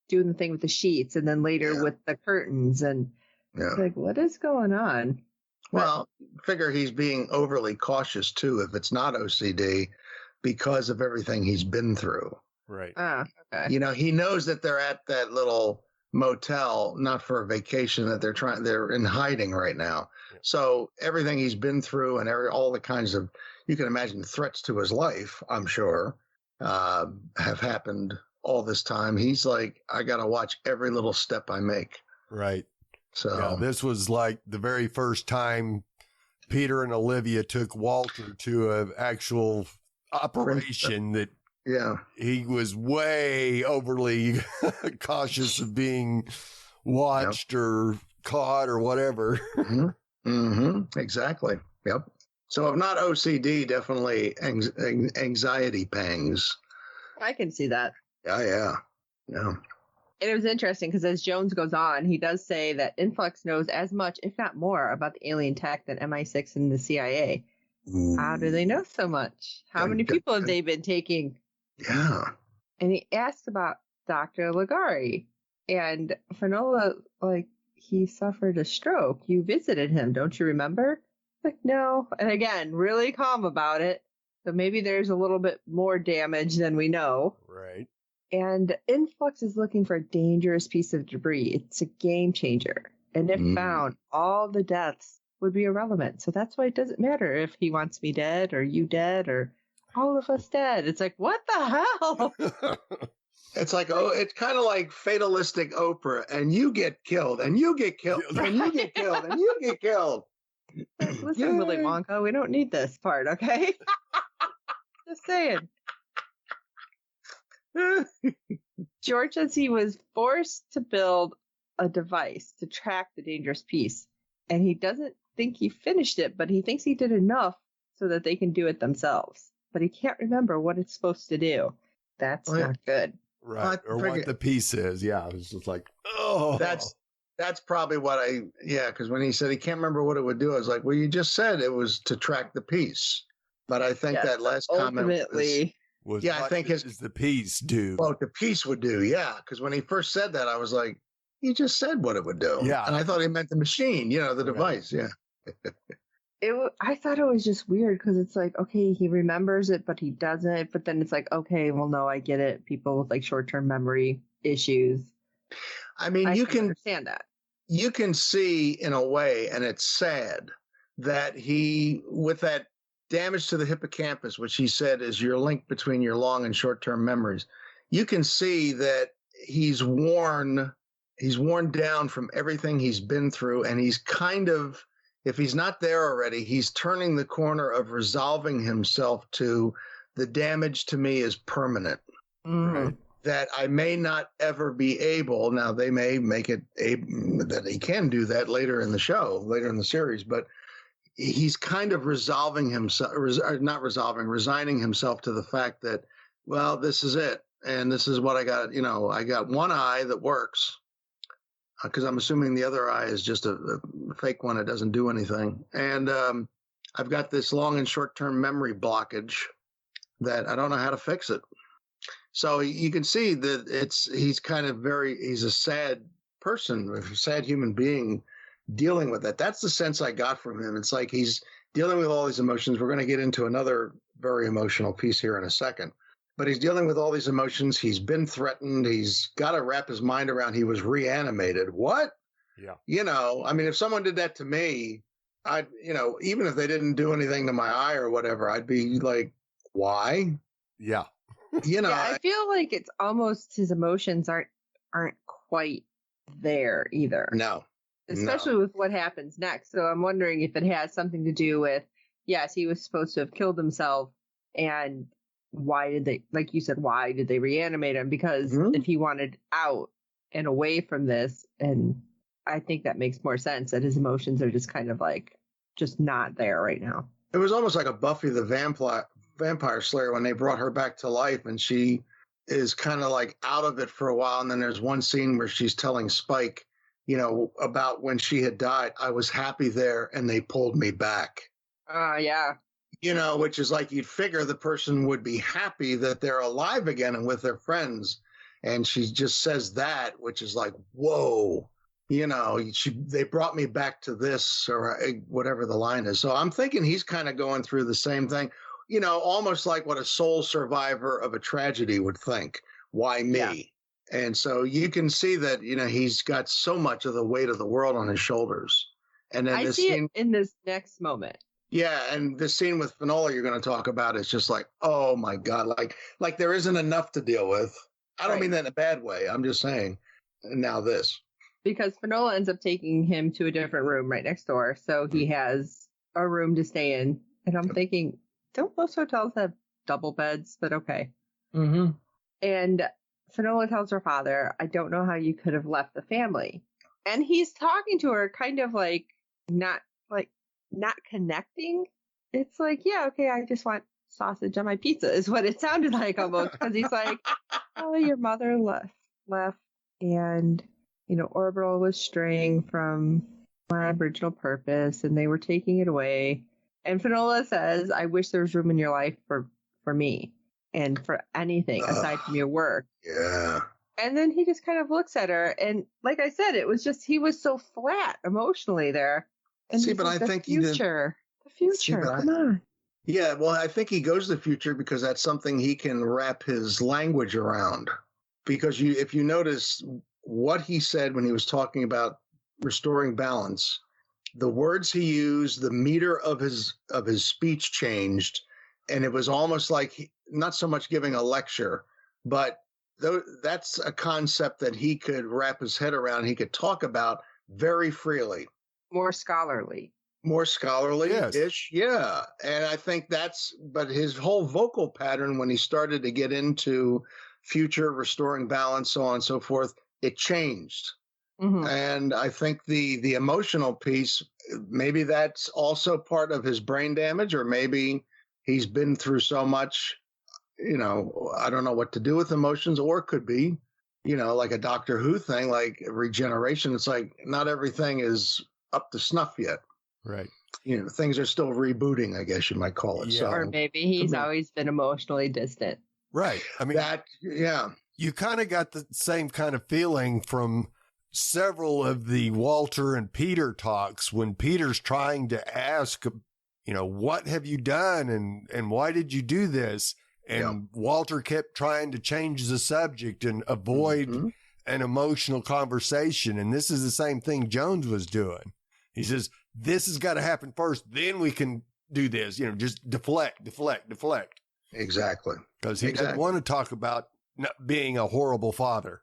doing the thing with the sheets, and then later with the curtains, and it's like, what is going on? Well, figure he's being overly cautious too if it's not OCD because of everything he's been through. Right. Okay. You know, he knows that they're at that little motel, not for a vacation, that they're in hiding right now. Yeah. So everything he's been through and all the kinds of, you can imagine, threats to his life, I'm sure, have happened all this time. He's like, I got to watch every little step I make. Right. So yeah, this was like the very first time Peter and Olivia took Walter to an actual operation that he was way overly cautious of being watched or caught or whatever. Exactly. Yep. So if not OCD, definitely anxiety pangs. I can see that. Yeah. And it was interesting because as Jones goes on, he does say that Influx knows as much, if not more, about the alien tech than MI6 and the CIA. Ooh. How do they know so much? How many people have they been taking? Yeah. And he asked about Dr. Ligari. And Fanola, like, he suffered a stroke. You visited him, don't you remember? Like, no. And again, really calm about it. So maybe there's a little bit more damage than we know. Right. And Influx is looking for a dangerous piece of debris. It's a game changer. And if found, all the deaths would be irrelevant. So that's why it doesn't matter if he wants me dead or you dead or all of us dead. It's like, what the hell? It's like, it's kind of like fatalistic Oprah. And you get killed, and you get killed, and you get killed, and you get killed. Listen, Willy Wonka, we don't need this part, okay? Just saying. George says he was forced to build a device to track the dangerous piece, and he doesn't think he finished it, but he thinks he did enough so that they can do it themselves. But he can't remember what it's supposed to do. That's not good. Right. Or what the piece is. Yeah. It's just like, oh. That's probably what because when he said he can't remember what it would do, I was like, well, you just said it was to track the piece. But I think that last comment was I think is the piece do? Well, the piece would do, because when he first said that, I was like, he just said what it would do. Yeah. And I thought he meant the machine, the device. Yeah. I thought it was just weird because it's like, okay, he remembers it, but he doesn't. But then it's like, okay, well, no, I get it. People with like short-term memory issues. I mean, you can understand that. You can see in a way, and it's sad, that he, with that damage to the hippocampus, which he said is your link between your long and short-term memories, you can see that he's worn down from everything he's been through, and he's kind of, if he's not there already, he's turning the corner of resolving himself to the damage to me is permanent. Right. That I may not ever be able, now they may make it that he can do that later in the show, later in the series, but he's kind of resigning himself to the fact that, well, this is it. And this is what I got. I got one eye that works because I'm assuming the other eye is just a fake one. It doesn't do anything. And I've got this long and short-term memory blockage that I don't know how to fix it. So you can see that he's a sad person, a sad human being dealing with that. That's the sense I got from him. It's like he's dealing with all these emotions. We're going to get into another very emotional piece here in a second. But he's dealing with all these emotions. He's been threatened. He's got to wrap his mind around he was reanimated. What? Yeah. I mean, if someone did that to me, even if they didn't do anything to my eye or whatever, I'd be like, why? Yeah. I feel like it's almost his emotions aren't quite there either. No. Especially with what happens next. So I'm wondering if it has something to do with, yes, he was supposed to have killed himself, and why did they, like you said, why did they reanimate him? Because if he wanted out and away from this, and I think that makes more sense that his emotions are just kind of like, just not there right now. It was almost like a Buffy the Vampire Slayer when they brought her back to life, and she is kind of like out of it for a while. And then there's one scene where she's telling Spike, about when she had died. I was happy there and they pulled me back. Yeah. Which is like you'd figure the person would be happy that they're alive again and with their friends. And she just says that, which is like, whoa, they brought me back to this, or whatever the line is. So I'm thinking he's kind of going through the same thing, almost like what a soul survivor of a tragedy would think. Why me? Yeah. And so you can see that, he's got so much of the weight of the world on his shoulders. And then I see it in this next moment. Yeah, and the scene with Finola you're going to talk about is just like, oh my God, like there isn't enough to deal with. I don't mean that in a bad way. I'm just saying, now this. Because Finola ends up taking him to a different room right next door, so he has a room to stay in. And I'm thinking, don't most hotels have double beds? But okay. Mm-hmm. And Finola tells her father, I don't know how you could have left the family. And he's talking to her kind of not connecting. It's like, yeah, okay, I just want sausage on my pizza is what it sounded like almost. Because he's like, oh, your mother left. And, Orbital was straying from my original purpose and they were taking it away. And Finola says, I wish there was room in your life for me and for anything aside from your work. Yeah. And then he just kind of looks at her. And like I said, it was just, he was so flat emotionally there. And but I think the future, come on. Yeah, well, I think he goes to the future because that's something he can wrap his language around. Because if you notice what he said when he was talking about restoring balance, the words he used, the meter of his speech changed, and it was almost like not so much giving a lecture, but that's a concept that he could wrap his head around. He could talk about very freely. More scholarly. Yes. Yeah. And I think but his whole vocal pattern when he started to get into future, restoring balance, so on and so forth, it changed. Mm-hmm. And I think the emotional piece, maybe that's also part of his brain damage, or maybe he's been through so much, I don't know what to do with emotions, or it could be, like a Doctor Who thing, like regeneration. It's like not everything is up to snuff yet. Right. Things are still rebooting, I guess you might call it. Yeah. So, or maybe he's always been emotionally distant. Right. I mean, you kind of got the same kind of feeling from several of the Walter and Peter talks when Peter's trying to ask, what have you done and why did you do this? And Walter kept trying to change the subject and avoid an emotional conversation. And this is the same thing Jones was doing. He says, this has got to happen first. Then we can do this, just deflect. Exactly. Because he doesn't want to talk about not being a horrible father.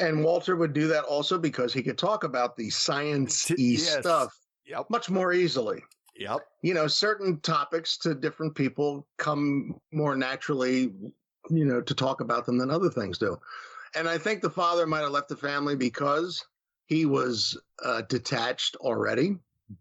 And Walter would do that also because he could talk about the science-y stuff much more easily. Yep. Certain topics to different people come more naturally, to talk about them than other things do. And I think the father might have left the family because he was detached already.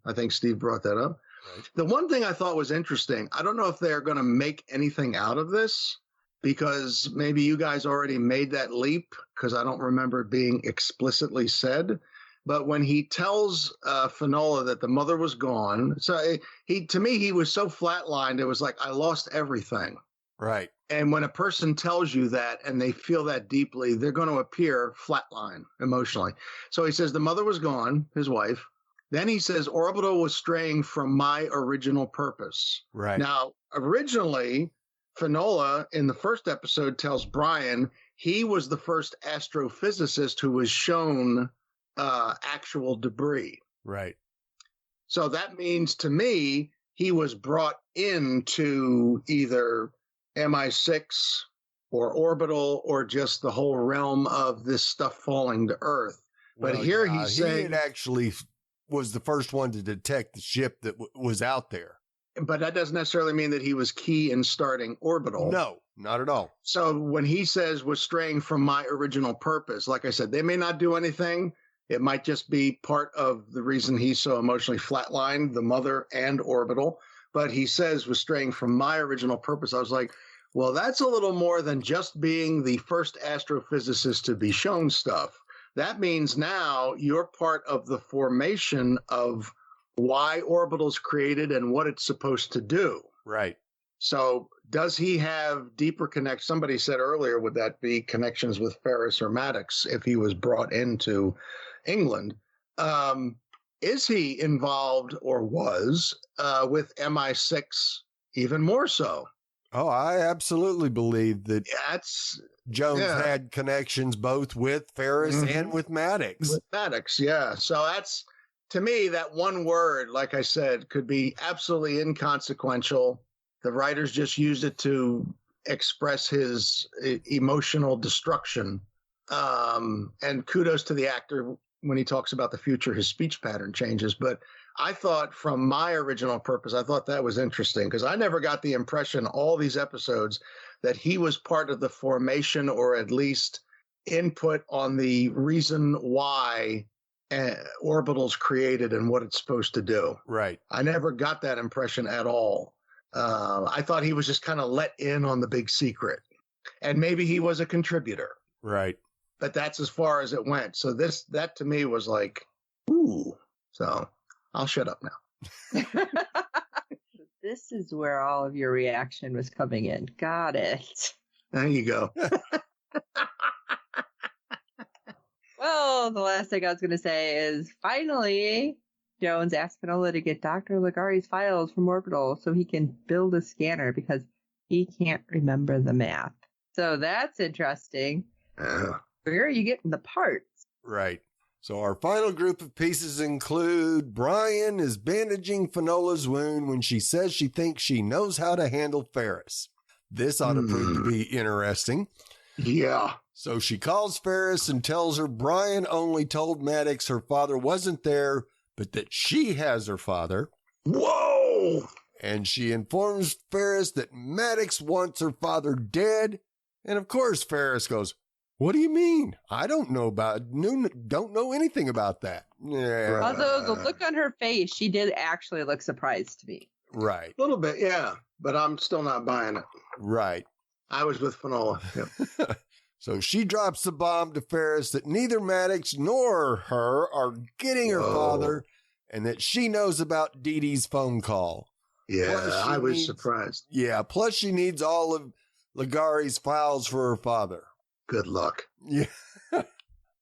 I think Steve brought that up. Right. The one thing I thought was interesting, I don't know if they're going to make anything out of this, because maybe you guys already made that leap, because I don't remember it being explicitly said. But when he tells Finola that the mother was gone, so to me, he was so flatlined, it was like, I lost everything. Right. And when a person tells you that and they feel that deeply, they're going to appear flatline emotionally. So he says the mother was gone, his wife. Then he says Orbital was straying from my original purpose. Right. Now, originally, Finola in the first episode tells Brian he was the first astrophysicist who was shown actual debris. Right. So that means to me, he was brought into either MI6 or Orbital or just the whole realm of this stuff falling to Earth. But he's saying... He actually was the first one to detect the ship that was out there. But that doesn't necessarily mean that he was key in starting Orbital. No, not at all. So when he says was straying from my original purpose, like I said, they may not do anything. It might just be part of the reason he's so emotionally flatlined, the mother and Orbital. But he says was straying from my original purpose. I was like, well, that's a little more than just being the first astrophysicist to be shown stuff. That means now you're part of the formation of why Orbital's created and what it's supposed to do. Right. So does he have deeper connections? Somebody said earlier, would that be connections with Ferris or Maddox if he was brought into England? Is he involved or was with MI6 even more so? Oh, I absolutely believe that That's Jones had connections both with Ferris and with Maddox. With Maddox, yeah. So that's, to me, that one word, like I said, could be absolutely inconsequential. The writers just used it to express his emotional destruction. And kudos to the actor when he talks about the future, his speech pattern changes. But I thought, from my original purpose, I thought that was interesting because I never got the impression all these episodes that he was part of the formation or at least input on the reason why Orbital's created and what it's supposed to do. Right. I never got that impression at all. I thought he was just kind of let in on the big secret. And maybe he was a contributor. Right. But that's as far as it went. So that to me was like, ooh. So I'll shut up now. This is where all of your reaction was coming in. Got it. There you go. Well, the last thing I was going to say is finally Jones asked Finola to get Dr. Ligari's files from Orbital so he can build a scanner because he can't remember the math. So that's interesting. Where are you getting the parts? Right. So our final group of pieces include Brian is bandaging Finola's wound when she says she thinks she knows how to handle Ferris. This ought to prove to be interesting. Yeah. So she calls Ferris and tells her Brian only told Maddox her father wasn't there, but that she has her father. Whoa! And she informs Ferris that Maddox wants her father dead. And of course, Ferris goes, "What do you mean? I don't know anything about that." Yeah. Although the look on her face, she did actually look surprised to me. Right. A little bit, yeah. But I'm still not buying it. Right. I was with Finola. Yep. So she drops the bomb to Ferris that neither Maddox nor her are getting her father, and that she knows about Dee Dee's phone call. Yeah, I was surprised. Yeah, plus she needs all of Ligari's files for her father. Good luck. Yeah.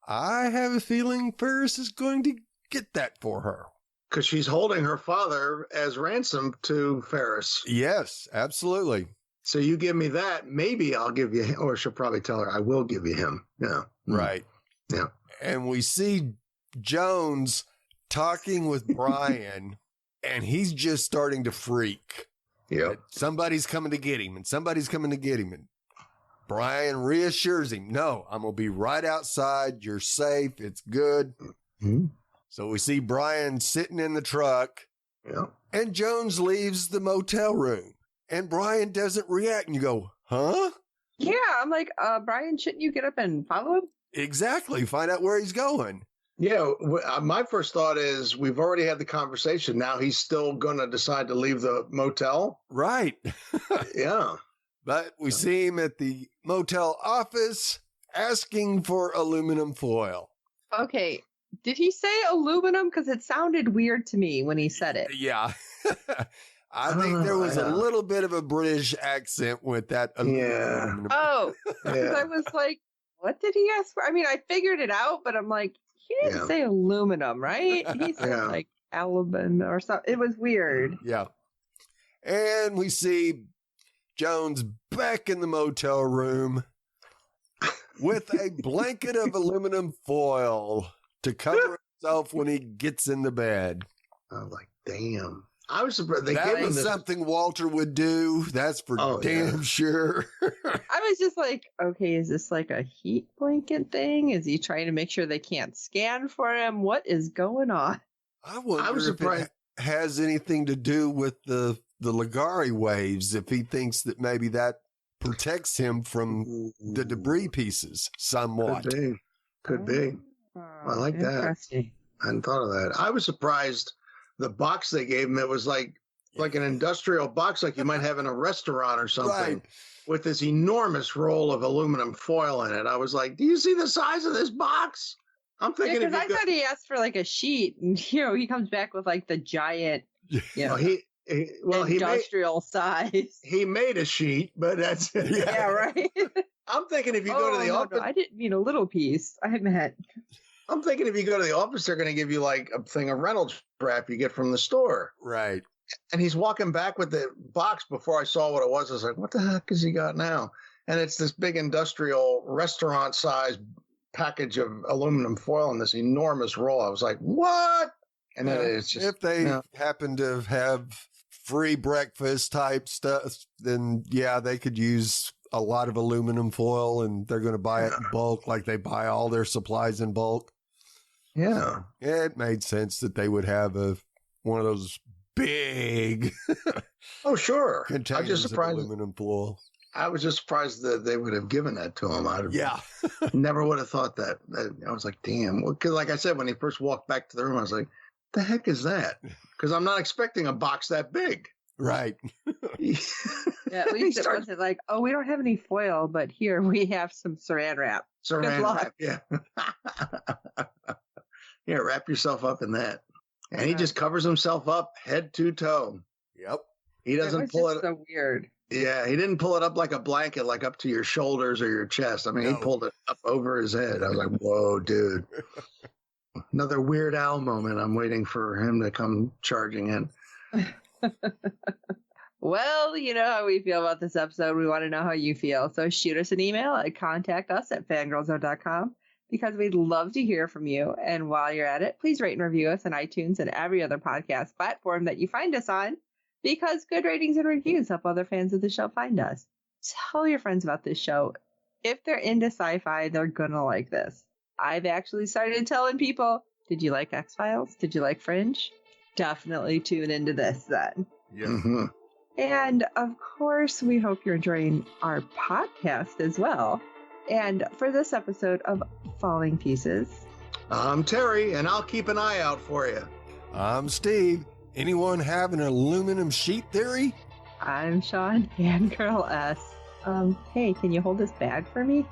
I have a feeling Ferris is going to get that for her. Because she's holding her father as ransom to Ferris. Yes, absolutely. So you give me that, maybe I'll give you, or she'll probably tell her, I will give you him. Yeah. Right. Yeah. And we see Jones talking with Brian, and he's just starting to freak. Yeah. Somebody's coming to get him, and somebody's coming to get him. And Brian reassures him, "No, I'm going to be right outside. You're safe. It's good." Mm-hmm. So we see Brian sitting in the truck, and Jones leaves the motel room. And Brian doesn't react, and you go, huh? Yeah, I'm like, Brian, shouldn't you get up and follow him? Exactly. Find out where he's going. Yeah, my first thought is we've already had the conversation. Now he's still going to decide to leave the motel? Right. Yeah. But we see him at the motel office asking for aluminum foil. Okay. Did he say aluminum? Because it sounded weird to me when he said it. Yeah. I think there was a little bit of a British accent with that. Aluminum. Oh, because I was like, what did he ask for? I mean, I figured it out, but I'm like, he didn't say aluminum, right? He said like aluminum or something. It was weird. Yeah. And we see Jones back in the motel room with a blanket of aluminum foil to cover himself when he gets in the bed. I'm like, damn. I was surprised. That is something Walter would do. That's for damn sure. I was just like, okay, is this like a heat blanket thing? Is he trying to make sure they can't scan for him? What is going on? I wonder if it has anything to do with the Ligari waves, if he thinks that maybe that protects him from the debris pieces somewhat. Could be. I like that. I hadn't thought of that. I was surprised. The box they gave him, it was like an industrial box like you might have in a restaurant or something, with this enormous roll of aluminum foil in it. I was like, do you see the size of this box? I'm thinking because I thought he asked for like a sheet, and he comes back with like the giant. Yeah, he industrial size. He made a sheet, but that's Yeah, right. I'm thinking if you go to the office, no, I didn't mean a little piece. I meant. I'm thinking if you go to the office, they're going to give you like a thing of Reynolds wrap you get from the store. Right. And he's walking back with the box before I saw what it was. I was like, what the heck has he got now? And it's this big industrial restaurant size package of aluminum foil in this enormous roll. I was like, what? And then it's just, if they happen to have free breakfast type stuff, then yeah, they could use a lot of aluminum foil, and they're going to buy it in bulk, like they buy all their supplies in bulk. Yeah. It made sense that they would have one of those big oh, sure. containers of aluminum foil. I was just surprised that they would have given that to him. Never would have thought that. I was like, damn. Because like I said, when he first walked back to the room, I was like, the heck is that? Because I'm not expecting a box that big. Right. Yeah, at least it wasn't like, oh, we don't have any foil, but here we have some saran wrap. Saran wrap, yeah. Yeah, wrap yourself up in that. And he just covers himself up head to toe. Yep. He doesn't pull it. So weird. Yeah, he didn't pull it up like a blanket, like up to your shoulders or your chest. I mean, he pulled it up over his head. I was like, whoa, dude. Another Weird Al moment. I'm waiting for him to come charging in. Well, you know how we feel about this episode. We want to know how you feel. So shoot us an email at contactus@fangirlzone.com because we'd love to hear from you. And while you're at it, please rate and review us on iTunes and every other podcast platform that you find us on, because good ratings and reviews help other fans of the show find us. Tell your friends about this show. If they're into sci-fi, they're going to like this. I've actually started telling people, did you like X-Files? Did you like Fringe? Definitely tune into this then. Yeah. Mm-hmm. And of course, we hope you're enjoying our podcast as well. And for this episode of Falling Pieces, I'm Terry, and I'll keep an eye out for you. I'm Steve. Anyone have an aluminum sheet theory? I'm Sean, Fangirl S. Hey, can you hold this bag for me?